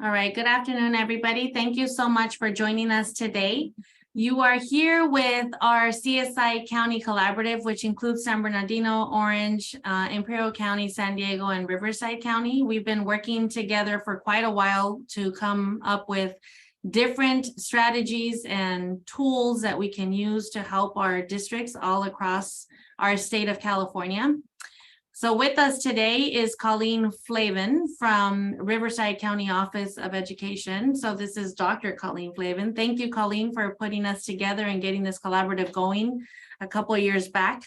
All right, good afternoon, everybody. Thank you so much for joining us today. You are here with our CSI County Collaborative, which includes San Bernardino, Orange, Imperial County, San Diego, and Riverside County. We've been working together for quite a while to come up with different strategies and tools that we can use to help our districts all across our state of California. So with us today is Colleen Flavin from Riverside County Office of Education. So this is Dr. Colleen Flavin. Thank you, Colleen, for putting us together and getting this collaborative going a couple of years back.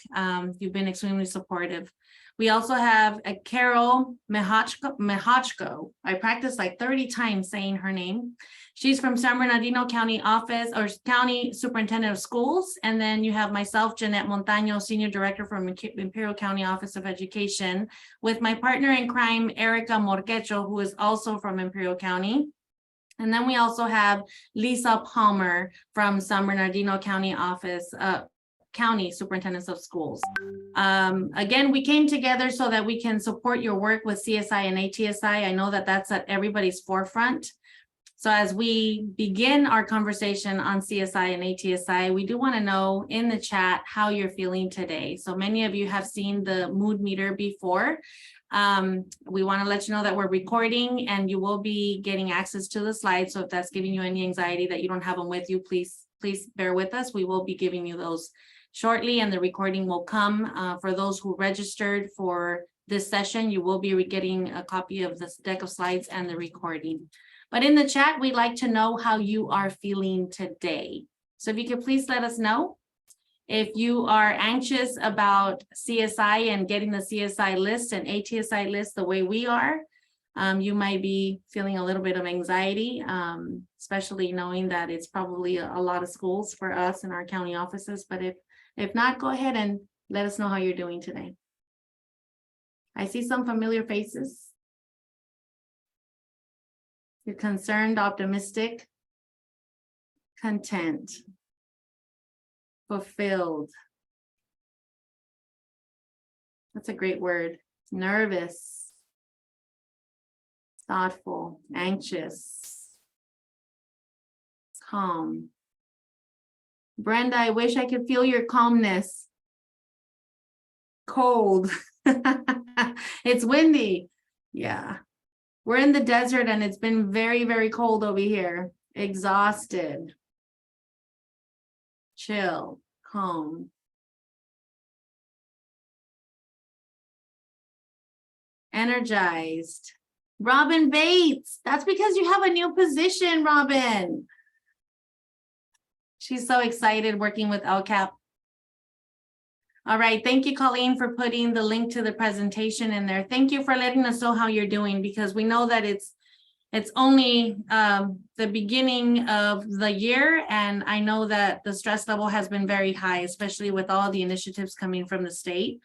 You've been extremely supportive. We also have a Carol Mehachko. I practiced like 30 times saying her name. She's from San Bernardino County Office or County Superintendent of Schools. And then you have myself, Jeanette Montaño, Senior Director from Imperial County Office of Education, with my partner in crime, Erica Morquecho, who is also from Imperial County. And then we also have Lisa Palmer from San Bernardino County Office, County Superintendents of Schools. Again, we came together so that we can support your work with CSI and ATSI. I know that that's at everybody's forefront. So as we begin our conversation on CSI and ATSI, we do want to know in the chat how you're feeling today. So many of you have seen the mood meter before. We want to let you know that we're recording and you will be getting access to the slides. So if that's giving you any anxiety that you don't have them with you, please bear with us. We will be giving you those shortly, and the recording will come. For those who registered for this session, you will be getting a copy of this deck of slides and the recording. But in the chat, we'd like to know how you are feeling today. So if you could please let us know. If you are anxious about CSI and getting the CSI list and ATSI list the way we are, you might be feeling a little bit of anxiety, especially knowing that it's probably a lot of schools for us in our county offices. But if not, go ahead and let us know how you're doing today. I see some familiar faces. You're concerned, optimistic, content, fulfilled. That's a great word. Nervous, thoughtful, anxious, calm. Brenda, I wish I could feel your calmness. Cold. It's windy. Yeah. We're in the desert and it's been very, very cold over here. Exhausted. Chill, calm. Energized. Robin Bates. That's because you have a new position, Robin. She's so excited working with LCAP. All right, thank you, Colleen, for putting the link to the presentation in there. Thank you for letting us know how you're doing, because we know that it's only the beginning of the year, and I know that the stress level has been very high, especially with all the initiatives coming from the state.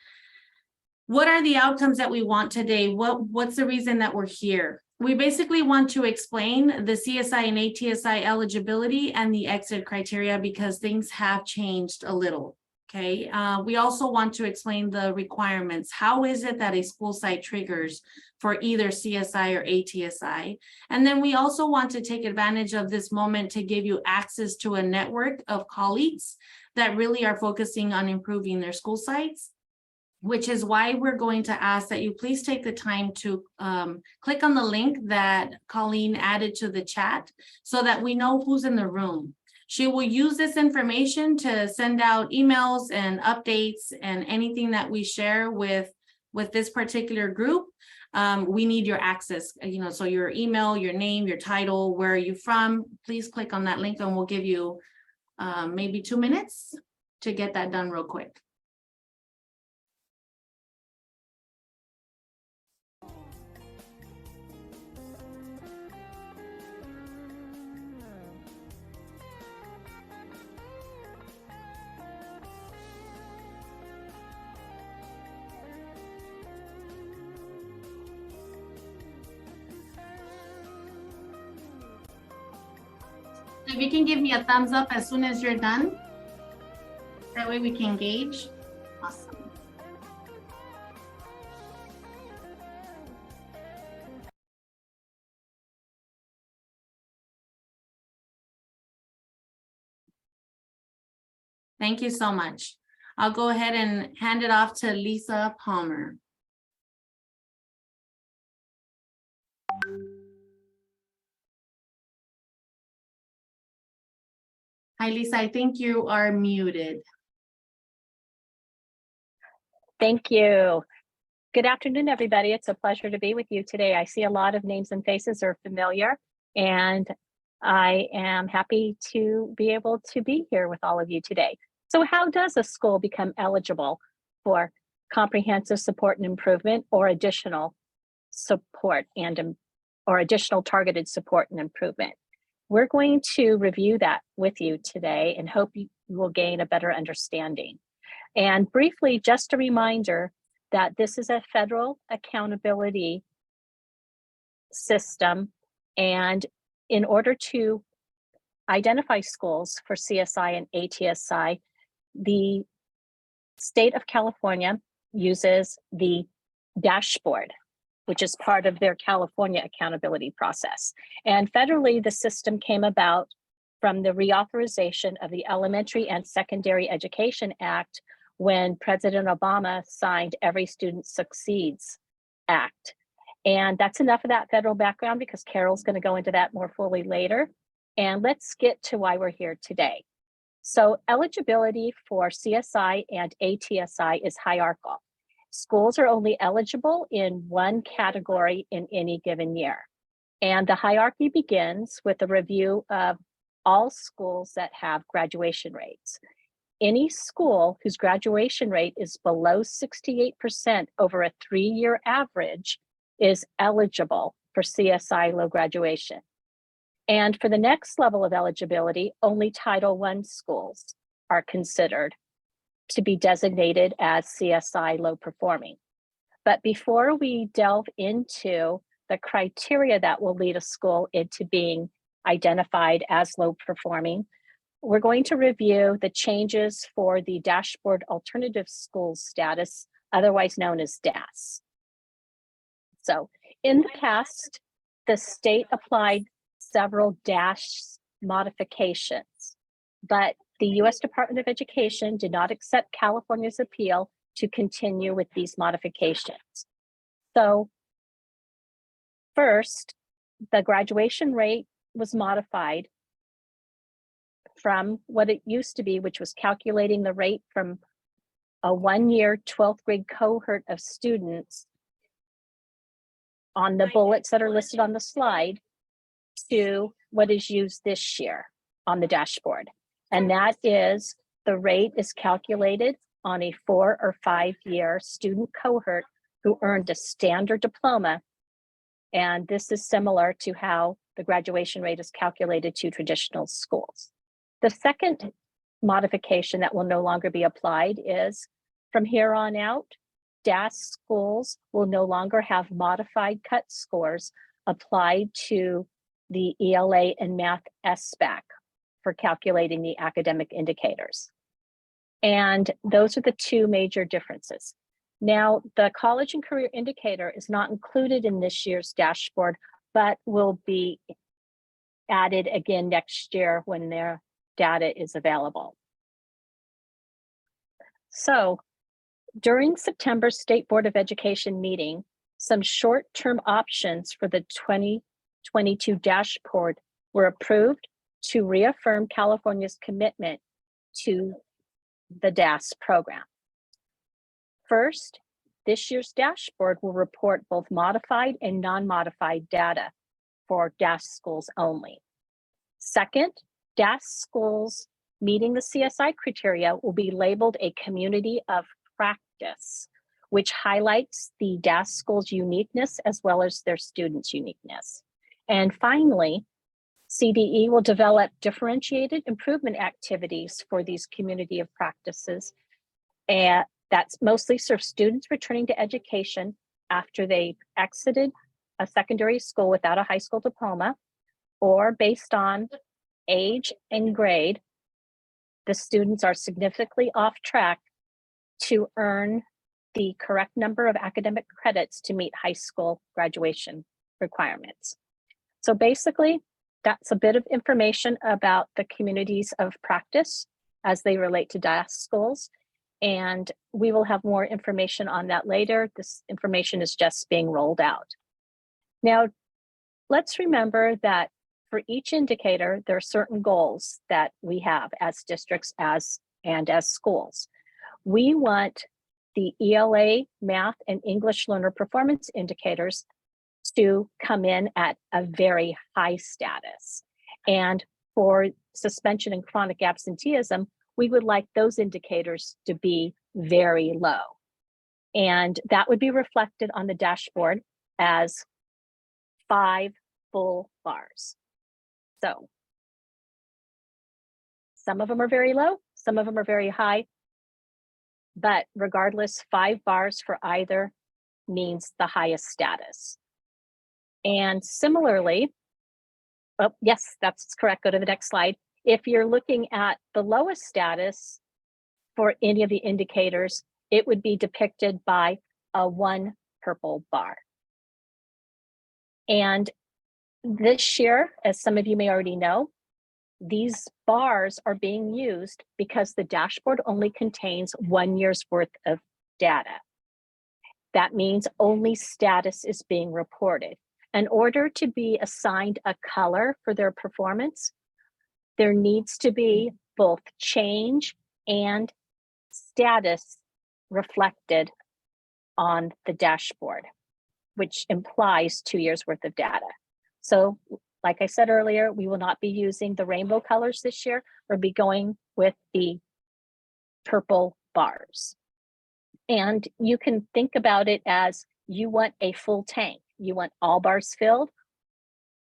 What are the outcomes that we want today? What's the reason that we're here? We basically want to explain the CSI and ATSI eligibility and the exit criteria, because things have changed a little. Okay, we also want to explain the requirements. How is it that a school site triggers for either CSI or ATSI? And then we also want to take advantage of this moment to give you access to a network of colleagues that really are focusing on improving their school sites, which is why we're going to ask that you please take the time to click on the link that Colleen added to the chat so that we know who's in the room. She will use this information to send out emails and updates and anything that we share with this particular group. We need your access, so your email, your name, your title, where are you from? Please click on that link and we'll give you maybe 2 minutes to get that done real quick. If you can give me a thumbs up as soon as you're done, that way we can gauge. Awesome. Thank you so much. I'll go ahead and hand it off to Lisa Palmer. Hi, Lisa, I think you are muted. Thank you. Good afternoon, everybody. It's a pleasure to be with you today. I see a lot of names and faces are familiar, and I am happy to be able to be here with all of you today. So how does a school become eligible for comprehensive support and improvement or additional support or additional targeted support and improvement? We're going to review that with you today and hope you will gain a better understanding. And briefly, just a reminder that this is a federal accountability system. And in order to identify schools for CSI and ATSI, the state of California uses the dashboard, which is part of their California accountability process. And federally, the system came about from the reauthorization of the Elementary and Secondary Education Act when President Obama signed Every Student Succeeds Act. And that's enough of that federal background because Carol's going to go into that more fully later. And let's get to why we're here today. So eligibility for CSI and ATSI is hierarchical. Schools are only eligible in one category in any given year. And the hierarchy begins with a review of all schools that have graduation rates. Any school whose graduation rate is below 68% over a 3-year average is eligible for CSI low graduation. And for the next level of eligibility, only Title I schools are considered to be designated as CSI low performing. But before we delve into the criteria that will lead a school into being identified as low performing, we're going to review the changes for the Dashboard Alternative Schools status, otherwise known as DAS. So in the past, the state applied several DAS modifications, but the U.S. Department of Education did not accept California's appeal to continue with these modifications. So first, the graduation rate was modified from what it used to be, which was calculating the rate from a 1-year 12th grade cohort of students on the bullets that are listed on the slide to what is used this year on the dashboard. And that is the rate is calculated on a 4 or 5-year student cohort who earned a standard diploma. And this is similar to how the graduation rate is calculated to traditional schools. The second modification that will no longer be applied is from here on out, DAS schools will no longer have modified cut scores applied to the ELA and math SBAC for calculating the academic indicators. And those are the two major differences. Now, the college and career indicator is not included in this year's dashboard, but will be added again next year when their data is available. So during September's State Board of Education meeting, some short-term options for the 2022 dashboard were approved to reaffirm California's commitment to the DAS program. First, this year's dashboard will report both modified and non-modified data for DAS schools only. Second, DAS schools meeting the CSI criteria will be labeled a community of practice, which highlights the DAS school's uniqueness as well as their students' uniqueness. And finally, CDE will develop differentiated improvement activities for these community of practices. And that's mostly serve students returning to education after they exited a secondary school without a high school diploma, or based on age and grade, the students are significantly off track to earn the correct number of academic credits to meet high school graduation requirements. So basically, that's a bit of information about the communities of practice as they relate to DAS schools. And we will have more information on that later. This information is just being rolled out. Now, let's remember that for each indicator, there are certain goals that we have as districts and as schools. We want the ELA, math, and English learner performance indicators to come in at a very high status. And for suspension and chronic absenteeism, we would like those indicators to be very low. And that would be reflected on the dashboard as 5 full bars. So some of them are very low, some of them are very high, but regardless, 5 bars for either means the highest status. And similarly, oh, yes, that's correct. Go to the next slide. If you're looking at the lowest status for any of the indicators, it would be depicted by a 1 purple bar. And this year, as some of you may already know, these bars are being used because the dashboard only contains 1 year's worth of data. That means only status is being reported. In order to be assigned a color for their performance, there needs to be both change and status reflected on the dashboard, which implies 2 years worth of data. So like I said earlier, we will not be using the rainbow colors this year. We'll be going with the purple bars. And you can think about it as you want a full tank. You want all bars filled,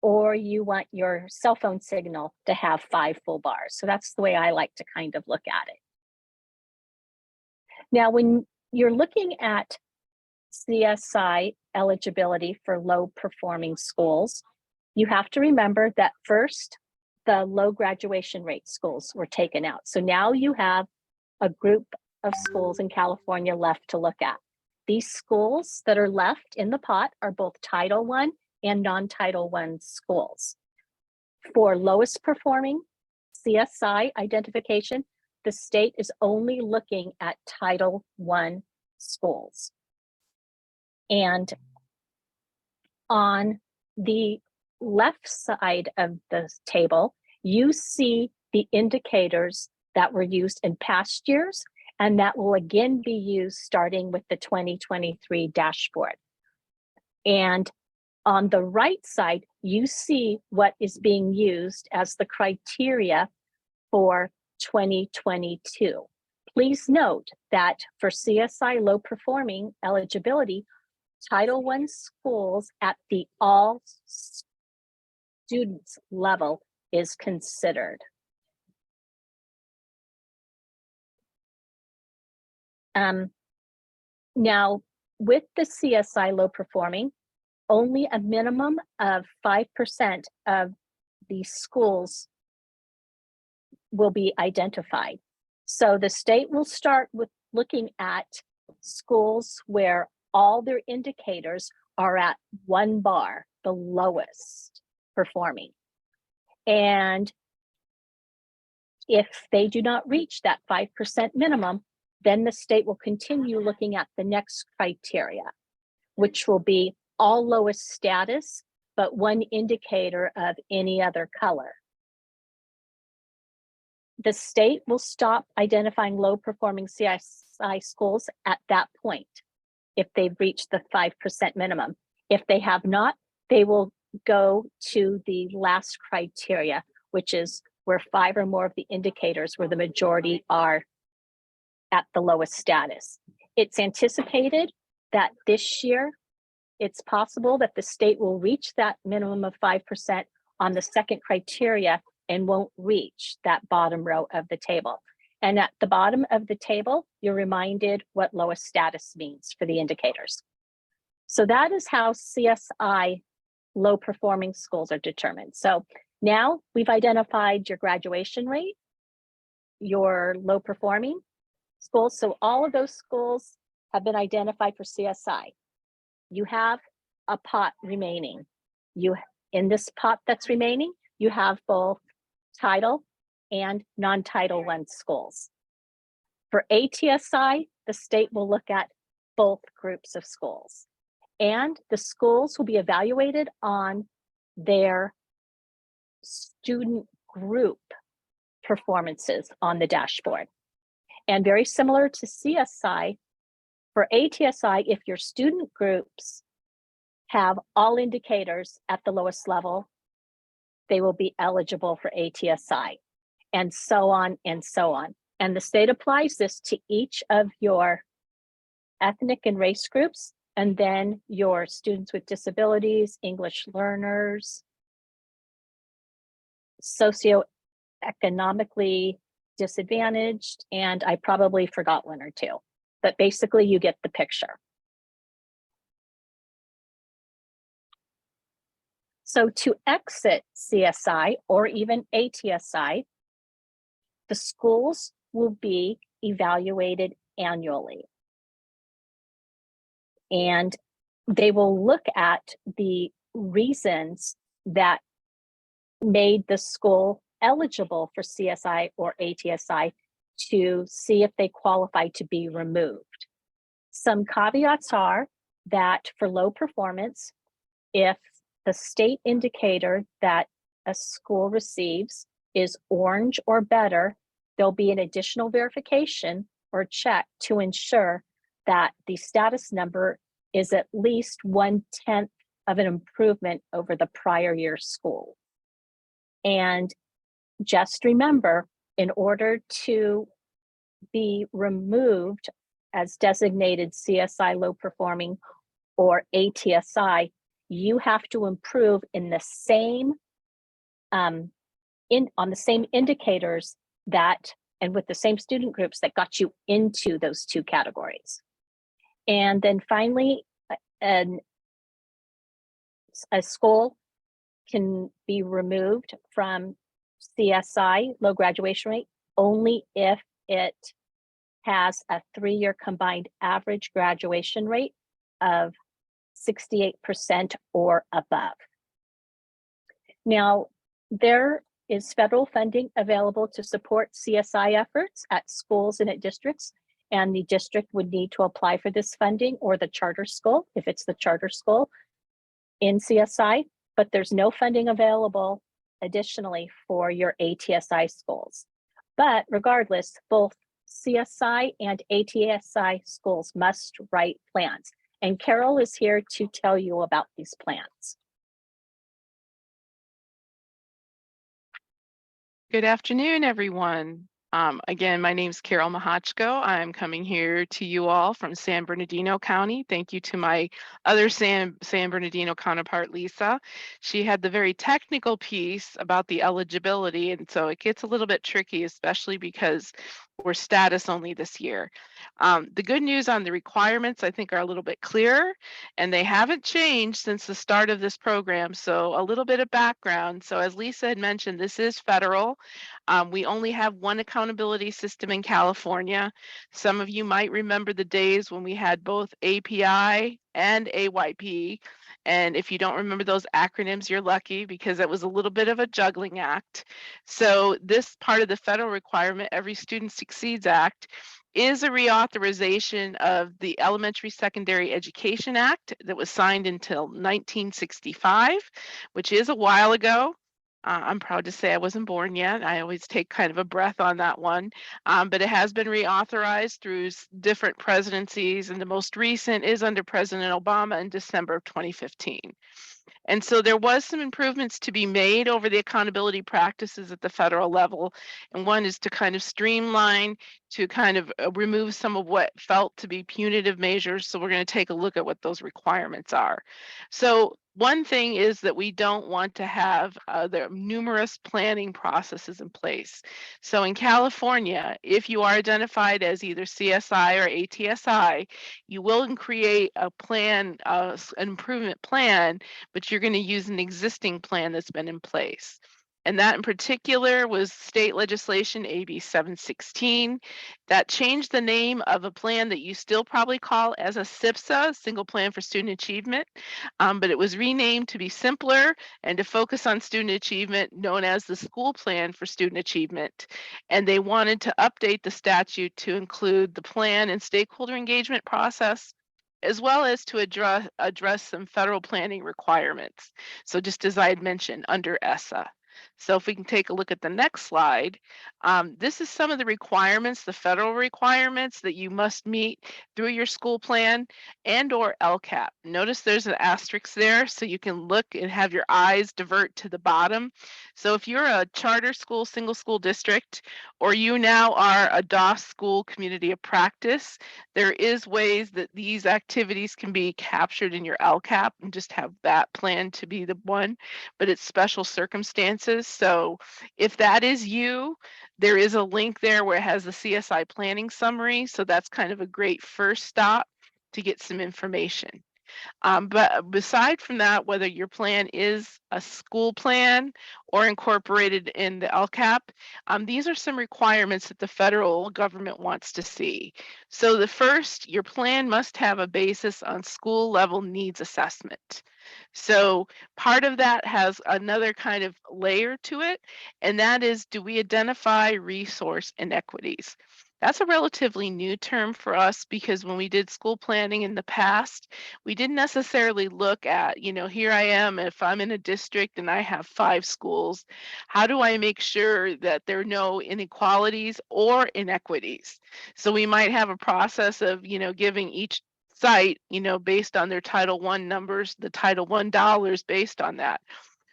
or you want your cell phone signal to have 5 full bars. So that's the way I like to kind of look at it. Now, when you're looking at CSI eligibility for low performing schools, you have to remember that first, the low graduation rate schools were taken out. So now you have a group of schools in California left to look at. These schools that are left in the pot are both Title I and non-Title I schools. For lowest performing CSI identification, the state is only looking at Title I schools. And on the left side of the table, you see the indicators that were used in past years, and that will again be used starting with the 2023 dashboard. And on the right side, you see what is being used as the criteria for 2022. Please note that for CSI low performing eligibility, Title I schools at the all students level is considered. Now, with the CSI low performing, only a minimum of 5% of the schools will be identified. So the state will start with looking at schools where all their indicators are at 1 bar, the lowest performing. And if they do not reach that 5% minimum, then the state will continue looking at the next criteria, which will be all lowest status, but 1 indicator of any other color. The state will stop identifying low performing CSI schools at that point if they've reached the 5% minimum. If they have not, they will go to the last criteria, which is where 5 or more of the indicators where the majority are at the lowest status. It's anticipated that this year, it's possible that the state will reach that minimum of 5% on the second criteria and won't reach that bottom row of the table. And at the bottom of the table, you're reminded what lowest status means for the indicators. So that is how CSI low performing schools are determined. So now we've identified your graduation rate, your low performing schools. So all of those schools have been identified for CSI. You have a pot remaining. In this pot that's remaining, you have both Title and non-Title I schools. For ATSI, the state will look at both groups of schools, and the schools will be evaluated on their student group performances on the dashboard. And very similar to CSI, for ATSI, if your student groups have all indicators at the lowest level, they will be eligible for ATSI, and so on and so on. And the state applies this to each of your ethnic and race groups, and then your students with disabilities, English learners, socioeconomically disadvantaged, and I probably forgot one or two, but basically you get the picture. So to exit CSI or even ATSI, the schools will be evaluated annually. And they will look at the reasons that made the school eligible for CSI or ATSI to see if they qualify to be removed. Some caveats are that for low performance, if the state indicator that a school receives is orange or better, there'll be an additional verification or check to ensure that the status number is at least 1/10 of an improvement over the prior year's school. And just remember, in order to be removed as designated CSI low performing or ATSI, you have to improve in the same on the same indicators that, and with the same student groups that got you into those two categories. And then finally, a school can be removed from CSI, low graduation rate, only if it has a 3-year combined average graduation rate of 68% or above. Now, there is federal funding available to support CSI efforts at schools and at districts, and the district would need to apply for this funding, or the charter school, if it's the charter school in CSI, but there's no funding available additionally for your ATSI schools. But regardless, both CSI and ATSI schools must write plans. And Carol is here to tell you about these plans. Good afternoon, everyone. Again, my name is Carol Mahachko. I'm coming here to you all from San Bernardino County. Thank you to my other San Bernardino counterpart, Lisa. She had the very technical piece about the eligibility, and so it gets a little bit tricky, especially because we're status only this year. The good news on the requirements, I think, are a little bit clearer, and they haven't changed since the start of this program. So a little bit of background. So as Lisa had mentioned, this is federal. We only have one accountability system in California. Some of you might remember the days when we had both API and AYP. And if you don't remember those acronyms, you're lucky, because it was a little bit of a juggling act. So this part of the federal requirement, Every Student Succeeds Act, is a reauthorization of the Elementary Secondary Education Act that was signed until 1965, which is a while ago. I'm proud to say I wasn't born yet. I always take kind of a breath on that one, but it has been reauthorized through different presidencies, and the most recent is under President Obama in December of 2015. And so there was some improvements to be made over the accountability practices at the federal level. And one is to kind of streamline, to kind of remove some of what felt to be punitive measures. So we're going to take a look at what those requirements are. So one thing is that we don't want to have the numerous planning processes in place. So in California, if you are identified as either CSI or ATSI, you will create a plan, an improvement plan, but you're going to use an existing plan that's been in place. And that in particular was state legislation AB 716 that changed the name of a plan that you still probably call as a SIPSA, Single Plan for Student Achievement, but it was renamed to be simpler and to focus on student achievement, known as the School Plan for Student Achievement. And they wanted to update the statute to include the plan and stakeholder engagement process, as well as to address some federal planning requirements. So just as I had mentioned, under ESSA. So if we can take a look at the next slide, this is some of the requirements, the federal requirements that you must meet through your school plan and or LCAP. Notice there's an asterisk there, so you can look and have your eyes divert to the bottom. So if you're a charter school, single school district, or you now are a DOS school community of practice, there is ways that these activities can be captured in your LCAP and just have that plan to be the one, but it's special circumstances. So if that is you, there is a link there where it has the CSI planning summary. So that's kind of a great first stop to get some information. But beside from that, whether your plan is a school plan or incorporated in the LCAP, these are some requirements that the federal government wants to see. So the first, your plan must have a basis on school level needs assessment. So part of that has another kind of layer to it, and that is, do we identify resource inequities? That's a relatively new term for us because when we did school planning in the past, we didn't necessarily look at, here I am, if I'm in a district and I have 5 schools, how do I make sure that there are no inequalities or inequities? So we might have a process of, giving each site, based on their Title I numbers, the Title I dollars based on that.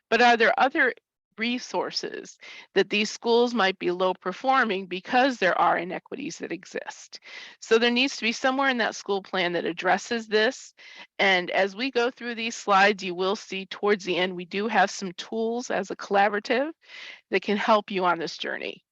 But are there other resources that these schools might be low performing because there are inequities that exist? So there needs to be somewhere in that school plan that addresses this. And as we go through these slides, you will see towards the end, we do have some tools as a collaborative that can help you on this journey.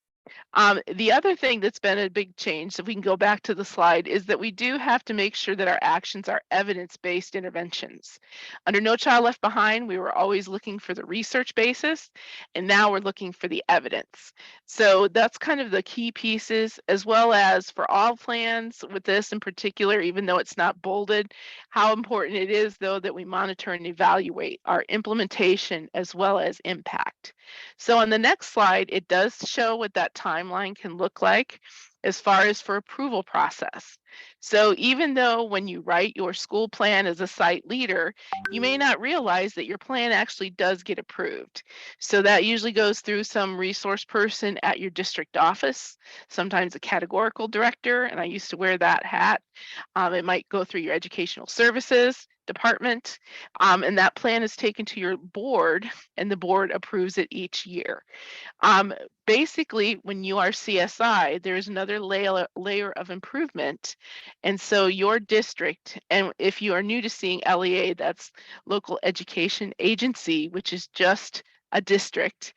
The other thing that's been a big change, if we can go back to the slide, is that we do have to make sure that our actions are evidence-based interventions. Under No Child Left Behind, we were always looking for the research basis, and now we're looking for the evidence. So that's kind of the key pieces, as well as for all plans with this in particular, even though it's not bolded, how important it is, though, that we monitor and evaluate our implementation as well as impact. So on the next slide, it does show what that timeline can look like as far as for approval process. So even though when you write your school plan as a site leader, you may not realize that your plan actually does get approved. So that usually goes through some resource person at your district office, sometimes a categorical director, and I used to wear that hat. It might go through your educational services department, and that plan is taken to your board, and the board approves it each year. Basically, when you are CSI, there's another layer of improvement. And so your district, and if you are new to seeing LEA, that's local education agency, which is just a district,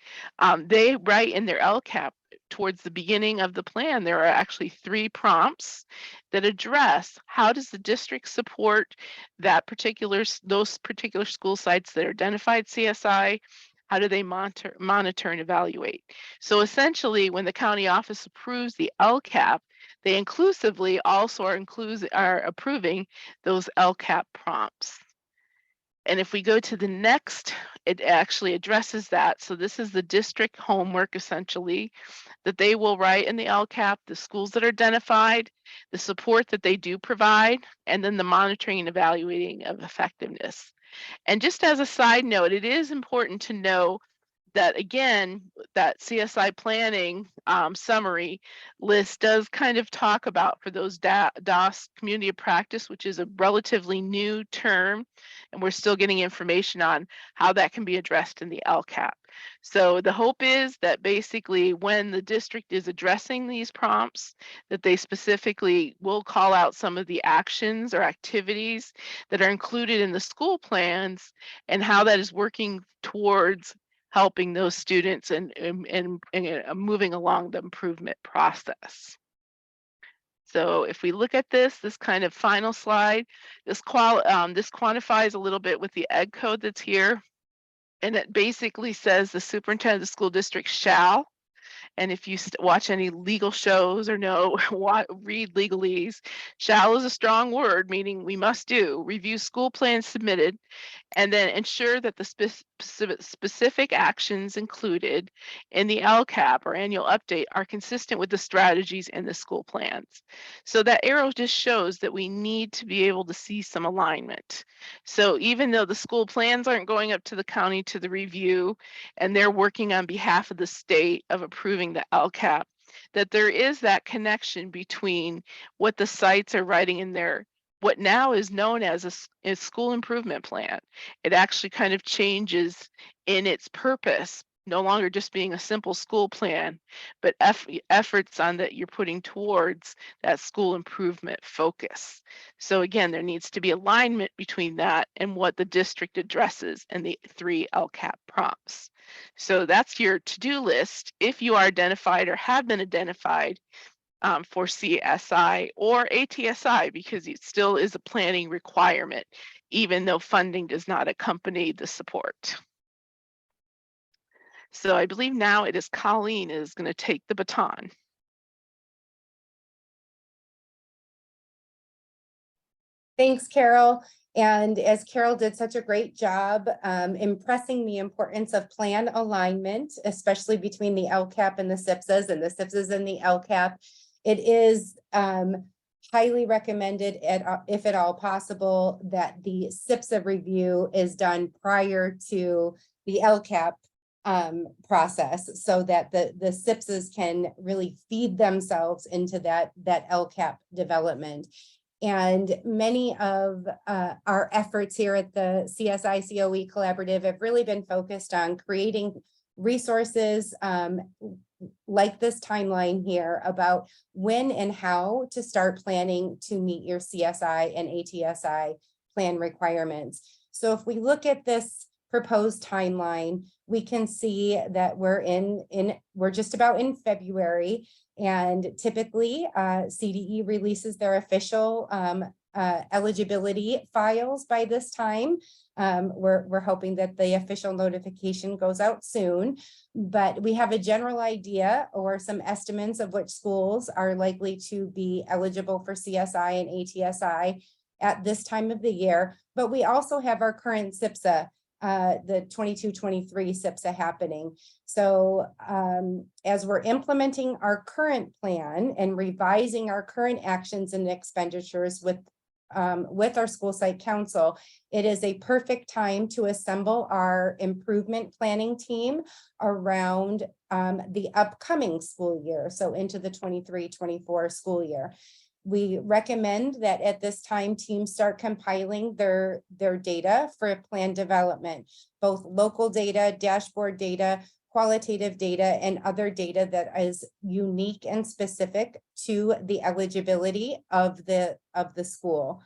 they write in their LCAP towards the beginning of the plan, there are actually 3 prompts that address how does the district support those particular school sites that are identified CSI. How do they monitor and evaluate? So essentially, when the county office approves the LCAP, they inclusively also are approving those LCAP prompts. And if we go to the next, it actually addresses that. So this is the district homework essentially that they will write in the LCAP, the schools that are identified, the support that they do provide, and then the monitoring and evaluating of effectiveness. And just as a side note, it is important to know that again, that CSI planning summary list does kind of talk about for those DOS community of practice, which is a relatively new term, and we're still getting information on how that can be addressed in the LCAP. So the hope is that basically when the district is addressing these prompts, that they specifically will call out some of the actions or activities that are included in the school plans and how that is working towards helping those students and moving along the improvement process. So if we look at this kind of final slide, this quantifies a little bit with the egg code that's here. And it basically says the superintendent of the school district shall. And if you watch any legal shows or know read legalese, shall is a strong word, meaning we must do review school plans submitted, and then ensure that the specific actions included in the LCAP or annual update are consistent with the strategies in the school plans. So that arrow just shows that we need to be able to see some alignment. So even though the school plans aren't going up to the county to the review, and they're working on behalf of the state of approving the LCAP, that there is that connection between what the sites are writing in their what now is known as a school improvement plan. It actually kind of changes in its purpose, no longer just being a simple school plan, but efforts on that you're putting towards that school improvement focus. So again, there needs to be alignment between that and what the district addresses in the 3 LCAP prompts. So that's your to-do list if you are identified or have been identified for CSI or ATSI, because it still is a planning requirement, even though funding does not accompany the support. So I believe now it is Colleen is going to take the baton. Thanks, Carol. And as Carol did such a great job impressing the importance of plan alignment, especially between the LCAP and the CSIs and the CSIs and the LCAP, it is highly recommended, if at all possible, that the CSIA review is done prior to the LCAP process, so that the CSIs can really feed themselves into that LCAP development. And many of our efforts here at the CSI COE Collaborative have really been focused on creating resources like this timeline here about when and how to start planning to meet your CSI and ATSI plan requirements. So if we look at this proposed timeline, we can see that we're just about in February, and typically CDE releases their official eligibility files by this time. We're hoping that the official notification goes out soon, but we have a general idea or some estimates of which schools are likely to be eligible for CSI and ATSI at this time of the year. But we also have our current CSIA, the 22-23 CSIA happening. So as we're implementing our current plan and revising our current actions and expenditures with our school site council, it is a perfect time to assemble our improvement planning team around the upcoming school year, so into the 23-24 school year. We recommend that at this time, teams start compiling their data for plan development, both local data, dashboard data, qualitative data, and other data that is unique and specific to the eligibility of the school.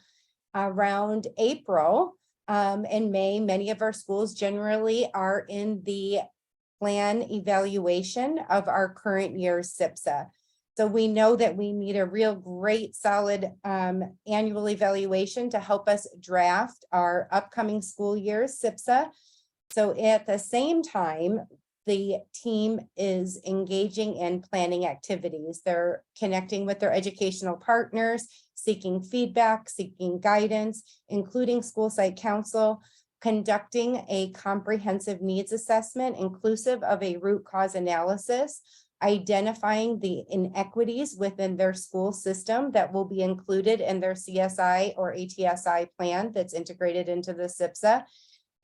Around April and May, many of our schools generally are in the plan evaluation of our current year's CSIA. So we know that we need a real great solid annual evaluation to help us draft our upcoming school year's CSIA. So at the same time, the team is engaging in planning activities. They're connecting with their educational partners, seeking feedback, seeking guidance, including school site council, conducting a comprehensive needs assessment inclusive of a root cause analysis, identifying the inequities within their school system that will be included in their CSI or ATSI plan that's integrated into the CSIA,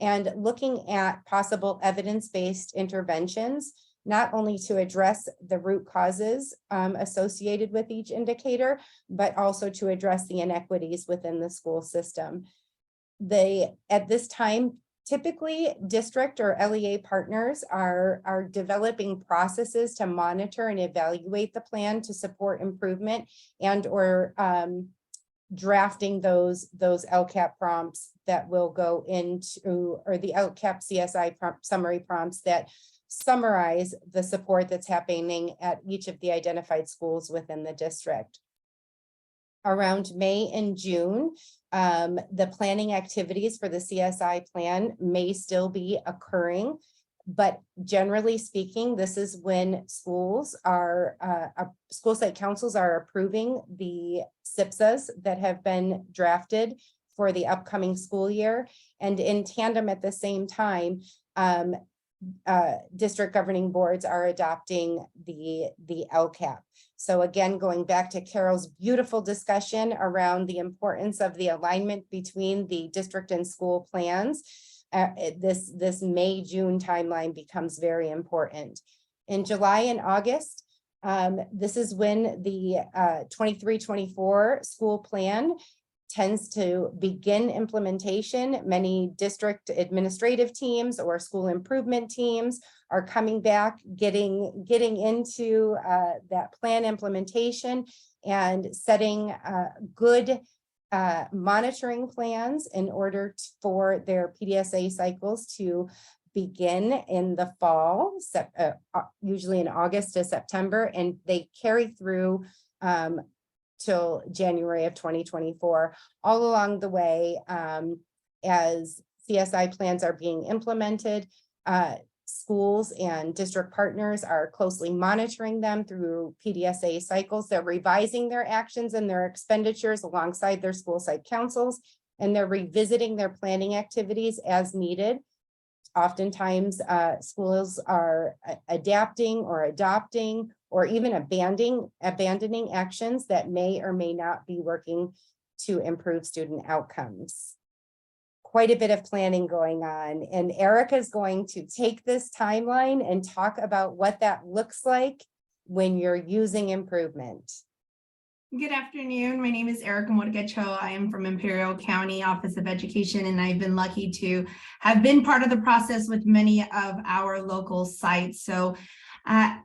and looking at possible evidence-based interventions, not only to address the root causes associated with each indicator, but also to address the inequities within the school system. At this time, typically district or LEA partners are developing processes to monitor and evaluate the plan to support improvement and or drafting those LCAP prompts that will go into, or the LCAP CSI summary prompts that summarize the support that's happening at each of the identified schools within the district. around May and June, the planning activities for the CSI plan may still be occurring. But generally speaking, this is when schools are, school site councils are approving the SIPSAs that have been drafted for the upcoming school year. And in tandem at the same time, district governing boards are adopting the LCAP. So again, going back to Carol's beautiful discussion around the importance of the alignment between the district and school plans, this May-June timeline becomes very important. In July and August, this is when the 23-24 school plan tends to begin implementation. Many district administrative teams or school improvement teams are coming back, getting into that plan implementation and setting good monitoring plans in order for their PDSA cycles to begin in the fall, usually in August to September, and they carry through till January of 2024. All along the way, as CSI plans are being implemented, schools and district partners are closely monitoring them through PDSA cycles. They're revising their actions and their expenditures alongside their school site councils, and they're revisiting their planning activities as needed. Oftentimes, schools are adapting or adopting or even abandoning actions that may or may not be working to improve student outcomes. Quite a bit of planning going on, and Erica is going to take this timeline and talk about what that looks like when you're using improvement. Good afternoon. My name is Erica Morgacho. I am from Imperial County Office of Education, and I've been lucky to have been part of the process with many of our local sites. So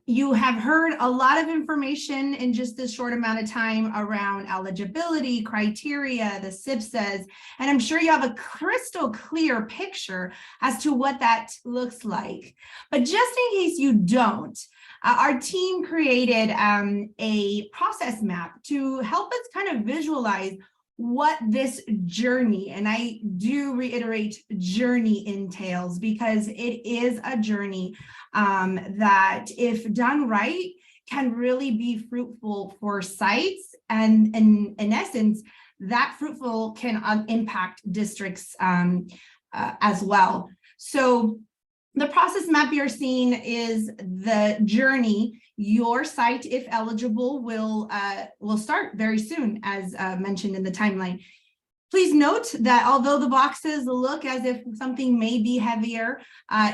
you have heard a lot of information in just this short amount of time around eligibility criteria, the SIPSAs, and I'm sure you have a crystal clear picture as to what that looks like. But just in case you don't, our team created a process map to help us kind of visualize what this journey, and I do reiterate journey, entails, because it is a journey that, if done right, can really be fruitful for sites, and in essence, that fruitful can impact districts as well. So the process map you're seeing is the journey. Your site, if eligible, will start very soon, as mentioned in the timeline. Please note that although the boxes look as if something may be heavier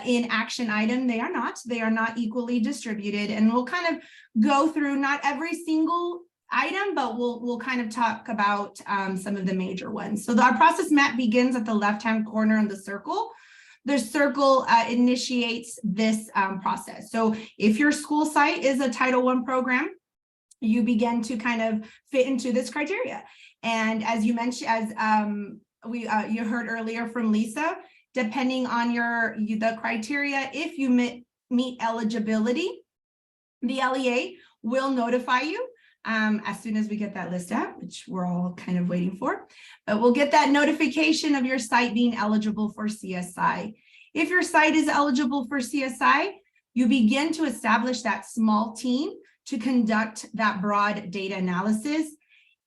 in action item, they are not. They are not equally distributed, and we'll kind of go through not every single item, but we'll kind of talk about some of the major ones. So our process map begins at the left-hand corner in the circle. The circle initiates this process. So if your school site is a Title I program, you begin to kind of fit into this criteria. And as you mentioned, as you heard earlier from Lisa, depending on the criteria, if you meet eligibility, the LEA will notify you as soon as we get that list out, which we're all kind of waiting for. But we'll get that notification of your site being eligible for CSI. If your site is eligible for CSI, you begin to establish that small team to conduct that broad data analysis.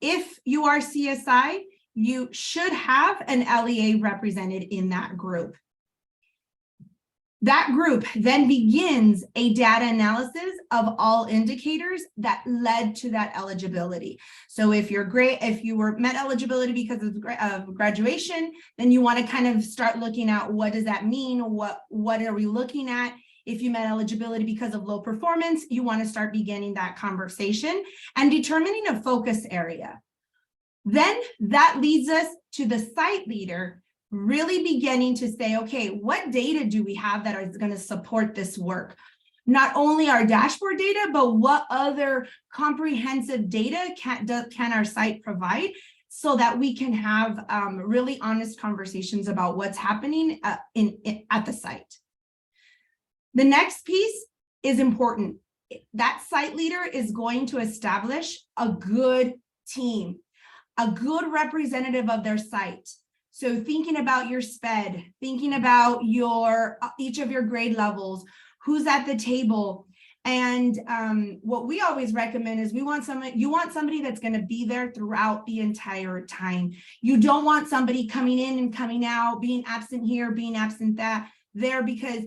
If you are CSI, you should have an LEA represented in that group. That group then begins a data analysis of all indicators that led to that eligibility. So if you were met eligibility because of graduation, then you want to kind of start looking at what does that mean? What are we looking at? If you met eligibility because of low performance, you want to start beginning that conversation and determining a focus area. Then that leads us to the site leader really beginning to say, okay, what data do we have that is going to support this work? Not only our dashboard data, but what other comprehensive data can our site provide so that we can have really honest conversations about what's happening at the site. The next piece is important. That site leader is going to establish a good team. a good representative of their site. So thinking about your SPED, thinking about each of your grade levels, who's at the table. And what we always recommend is you want somebody that's going to be there throughout the entire time. You don't want somebody coming in and coming out, being absent here, being absent there, because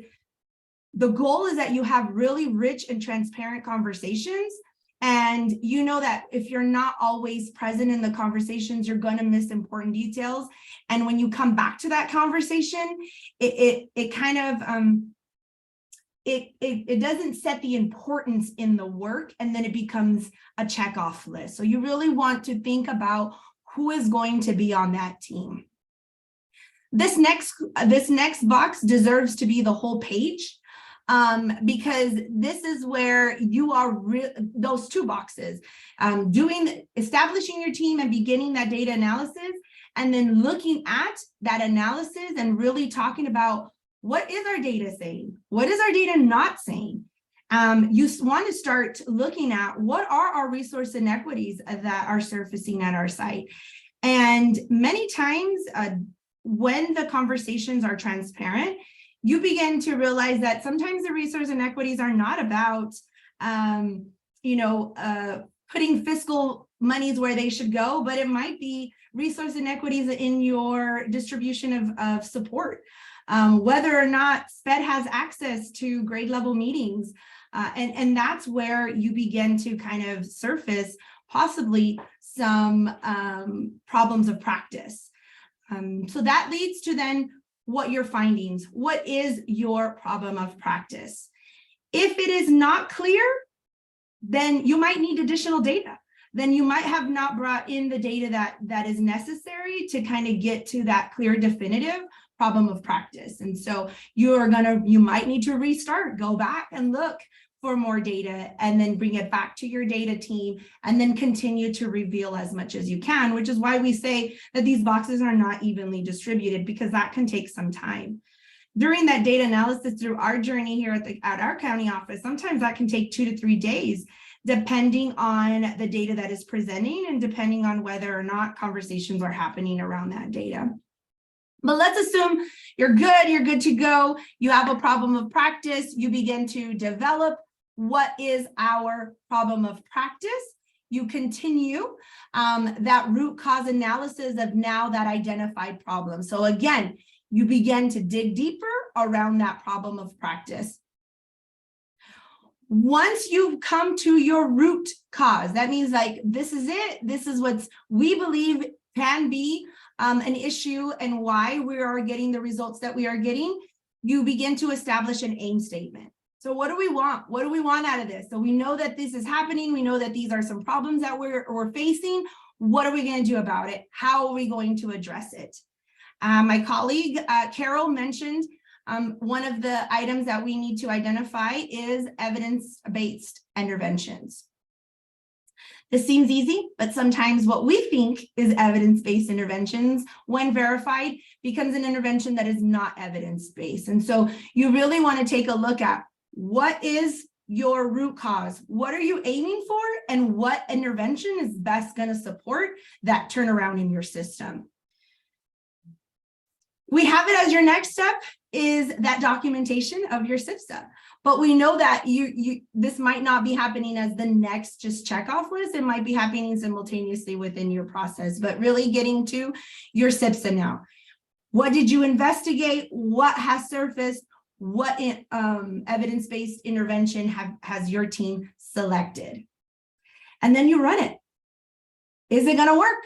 the goal is that you have really rich and transparent conversations. And you know that if you're not always present in the conversations, you're going to miss important details. And when you come back to that conversation, it kind of it doesn't set the importance in the work, and then it becomes a checkoff list. So you really want to think about who is going to be on that team. This next box deserves to be the whole page. Because this is where you are those two boxes, establishing your team and beginning that data analysis, and then looking at that analysis and really talking about what is our data saying? What is our data not saying? You want to start looking at what are our resource inequities that are surfacing at our site. And many times when the conversations are transparent, you begin to realize that sometimes the resource inequities are not about, putting fiscal monies where they should go, but it might be resource inequities in your distribution of support, whether or not SPED has access to grade level meetings. And that's where you begin to kind of surface possibly some problems of practice. So that leads to then what your findings, what is your problem of practice? If it is not clear, then you might need additional data. Then you might have not brought in the data that is necessary to kind of get to that clear, definitive problem of practice. And so you might need to restart, go back and look for more data, and then bring it back to your data team, and then continue to reveal as much as you can, which is why we say that these boxes are not evenly distributed, because that can take some time. During that data analysis, through our journey here at our county office, sometimes that can take 2 to 3 days, depending on the data that is presenting and depending on whether or not conversations are happening around that data. But let's assume you're good to go. You have a problem of practice. You begin to develop what is our problem of practice. You continue that root cause analysis of now that identified problem. So again, you begin to dig deeper around that problem of practice. Once you've come to your root cause, that means like, this is it. This is what we believe can be an issue and why we are getting the results that we are getting. You begin to establish an aim statement. So what do we want? What do we want out of this? So we know that this is happening. We know that these are some problems that we're facing. What are we going to do about it? How are we going to address it? My colleague, Carol, mentioned one of the items that we need to identify is evidence-based interventions. This seems easy, but sometimes what we think is evidence-based interventions, when verified, becomes an intervention that is not evidence-based. And so you really want to take a look at what is your root cause? What are you aiming for? And what intervention is best going to support that turnaround in your system? We have it as your next step is that documentation of your CSI. But we know that this might not be happening as the next just checkoff list. It might be happening simultaneously within your process, but really getting to your CSI now. What did you investigate? What has surfaced? What evidence-based intervention has your team selected? And then you run it. Is it going to work?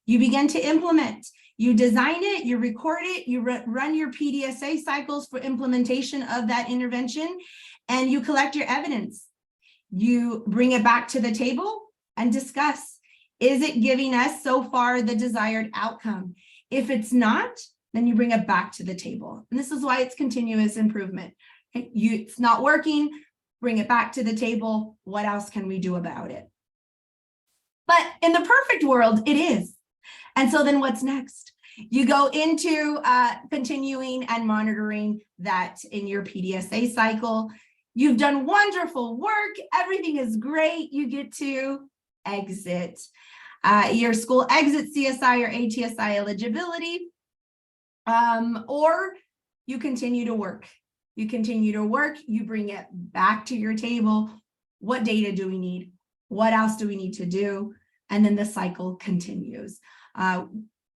You begin to implement. You design it, you record it, you run your PDSA cycles for implementation of that intervention, and you collect your evidence. You bring it back to the table and discuss. Is it giving us so far the desired outcome? If it's not, then you bring it back to the table. And this is why it's continuous improvement. It's not working, bring it back to the table. What else can we do about it? But in the perfect world, it is. And so then what's next? You go into continuing and monitoring that in your PDSA cycle. You've done wonderful work. Everything is great. You get to exit. your school exits CSI or ATSI eligibility, or you continue to work. You continue to work, you bring it back to your table. What data do we need? What else do we need to do? And then the cycle continues. I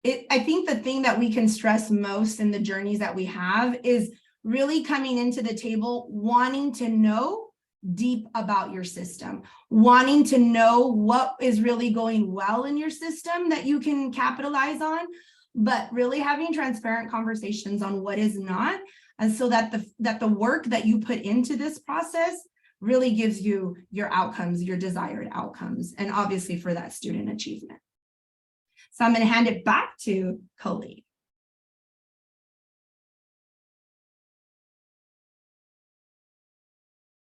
think the thing that we can stress most in the journeys that we have is really coming into the table, wanting to know deep about your system, wanting to know what is really going well in your system that you can capitalize on, but really having transparent conversations on what is not, and so that the work that you put into this process really gives you your outcomes, your desired outcomes, and obviously for that student achievement. So I'm going to hand it back to Colleen.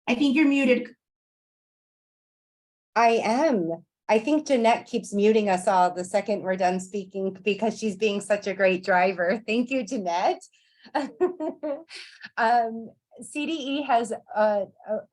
I think you're muted. I am. I think Jeanette keeps muting us all the second we're done speaking because she's being such a great driver. Thank you, Jeanette. CDE has a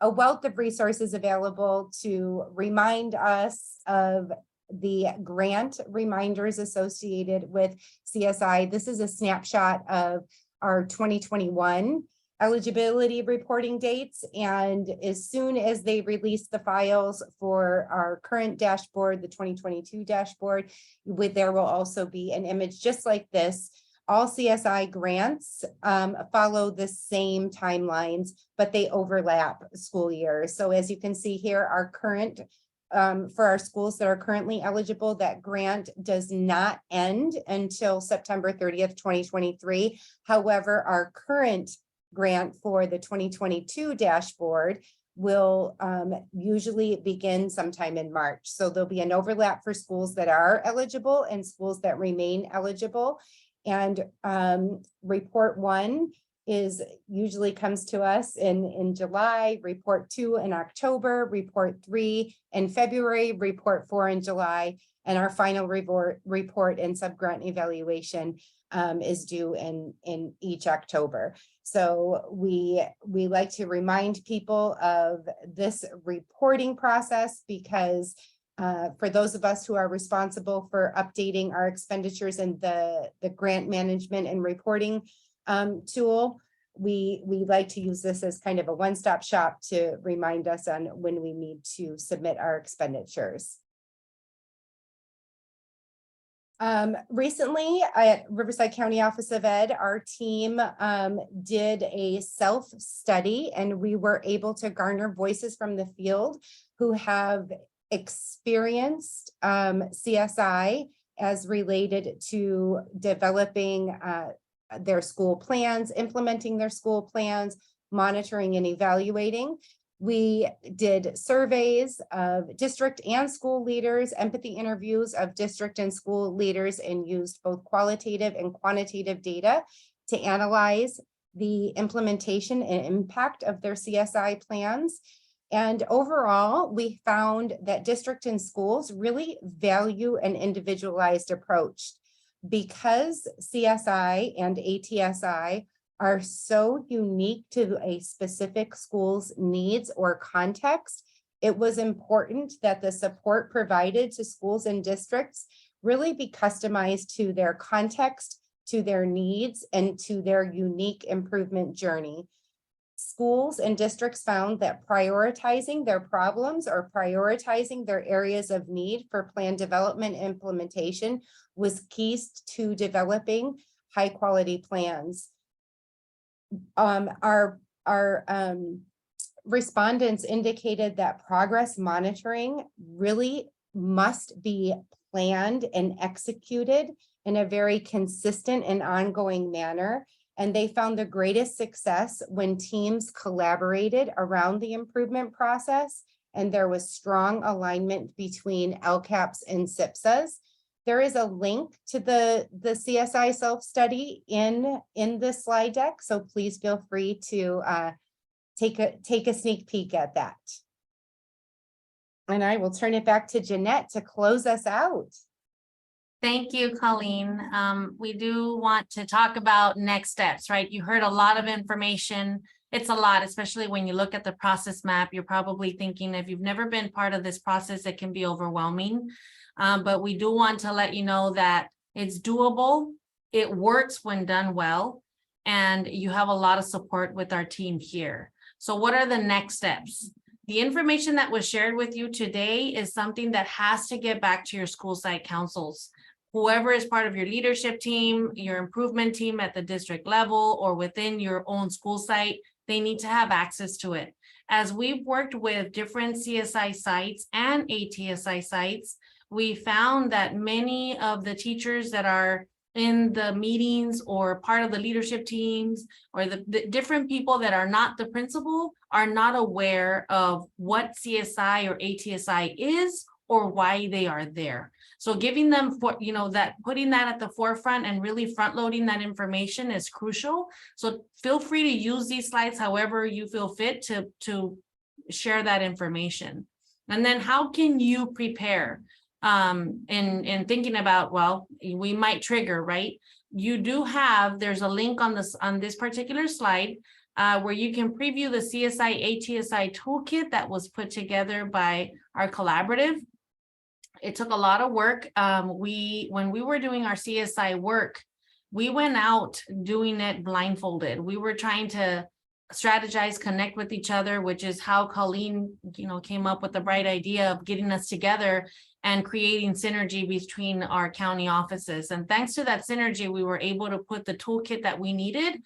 wealth of resources available to remind us of the grant reminders associated with CSI. This is a snapshot of our 2021 eligibility reporting dates, and as soon as they release the files for our current dashboard, the 2022 dashboard, there will also be an image just like this. All CSI grants follow the same timelines, but they overlap school years. So as you can see here, our current for our schools that are currently eligible, that grant does not end until September 30th, 2023. However, our current grant for the 2022 dashboard will usually begin sometime in March. So there'll be an overlap for schools that are eligible and schools that remain eligible. And report 1 usually comes to us in July, report 2 in October, report 3 in February, report 4 in July, and our final report and subgrant evaluation is due in each October. So we like to remind people of this reporting process because for those of us who are responsible for updating our expenditures in the grant management and reporting tool, we like to use this as kind of a one-stop shop to remind us on when we need to submit our expenditures. Recently at Riverside County Office of Ed, our team did a self-study, and we were able to garner voices from the field who have experienced CSI as related to developing their school plans, implementing their school plans, monitoring and evaluating. We did surveys of district and school leaders, empathy interviews of district and school leaders, and used both qualitative and quantitative data to analyze the implementation and impact of their CSI plans. And overall, we found that district and schools really value an individualized approach because CSI and ATSI are so unique to a specific school's needs or context. It was important that the support provided to schools and districts really be customized to their context, to their needs, and to their unique improvement journey. Schools and districts found that prioritizing their problems or prioritizing their areas of need for plan development and implementation was keys to developing high quality plans. Our respondents indicated that progress monitoring really must be planned and executed in a very consistent and ongoing manner. And they found the greatest success when teams collaborated around the improvement process and there was strong alignment between LCAPs and CSIs. There is a link to the CSI self-study in this slide deck, so please feel free to take a sneak peek at that. And I will turn it back to Jeanette to close us out. Thank you, Colleen. We do want to talk about next steps, right? You heard a lot of information. It's a lot, especially when you look at the process map. You're probably thinking if you've never been part of this process, it can be overwhelming. But we do want to let you know that it's doable. It works when done well. And you have a lot of support with our team here. So what are the next steps? The information that was shared with you today is something that has to get back to your school site councils. Whoever is part of your leadership team, your improvement team at the district level, or within your own school site, they need to have access to it. As we've worked with different CSI sites and ATSI sites, we found that many of the teachers that are in the meetings or part of the leadership teams or the different people that are not the principal are not aware of what CSI or ATSI is or why they are there. So giving them, that putting that at the forefront and really front loading that information is crucial. So feel free to use these slides however you feel fit to share that information. And then how can you prepare? In thinking about, well, we might trigger, right? You do have, there's a link on this particular slide where you can preview the CSI ATSI toolkit that was put together by our collaborative. It took a lot of work. When we were doing our CSI work, we went out doing it blindfolded. We were trying to strategize, connect with each other, which is how Colleen, came up with the bright idea of getting us together and creating synergy between our county offices. And thanks to that synergy, we were able to put the toolkit that we needed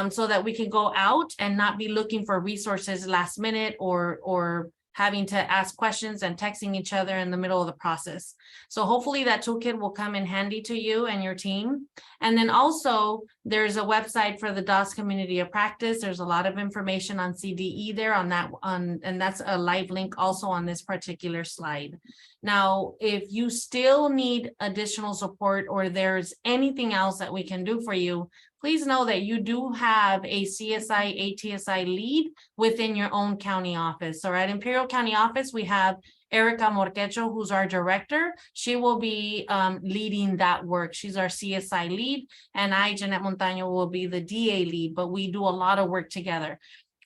so that we can go out and not be looking for resources last minute or having to ask questions and texting each other in the middle of the process. So hopefully that toolkit will come in handy to you and your team. And then also there's a website for the DOS Community of Practice. There's a lot of information on CDE there and that's a live link also on this particular slide. Now, if you still need additional support or there's anything else that we can do for you, please know that you do have a CSI ATSI lead within your own county office. So at Imperial County Office, we have Erica Morquecho, who's our director. She will be leading that work. She's our CSI lead, and I, Jeanette Montaño, will be the DA lead, but we do a lot of work together.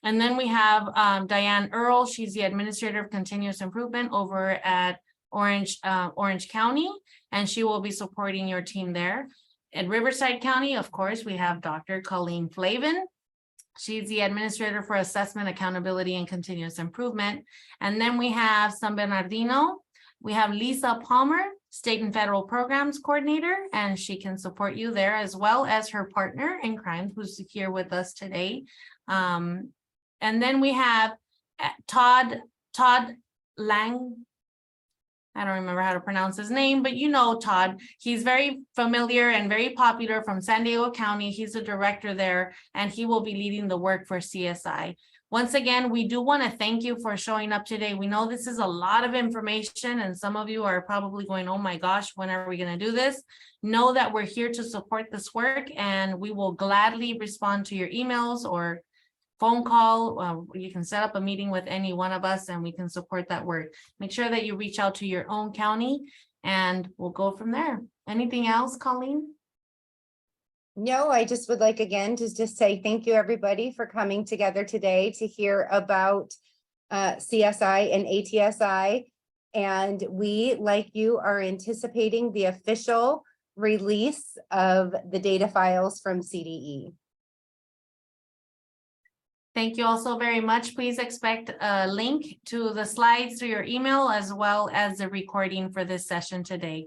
And then we have Diane Earl. She's the Administrator of Continuous Improvement over at Orange County, and she will be supporting your team there. At Riverside County, of course, we have Dr. Colleen Flavin. She's the Administrator for Assessment, Accountability, and Continuous Improvement. And then we have San Bernardino. We have Lisa Palmer, State and Federal Programs Coordinator, and she can support you there, as well as her partner in crime, who's here with us today. And then we have Todd Lang. I don't remember how to pronounce his name, but Todd. He's very familiar and very popular from San Diego County. He's a director there, and he will be leading the work for CSI. Once again, we do want to thank you for showing up today. We know this is a lot of information, and some of you are probably going, oh my gosh, when are we going to do this? Know that we're here to support this work, and we will gladly respond to your emails or phone call. You can set up a meeting with any one of us and we can support that work. Make sure that you reach out to your own county and we'll go from there. Anything else, Colleen? No, I just would like again to just say thank you everybody for coming together today to hear about CSI and ATSI. And we, like you, are anticipating the official release of the data files from CDE. Thank you also very much. Please expect a link to the slides through your email as well as the recording for this session today.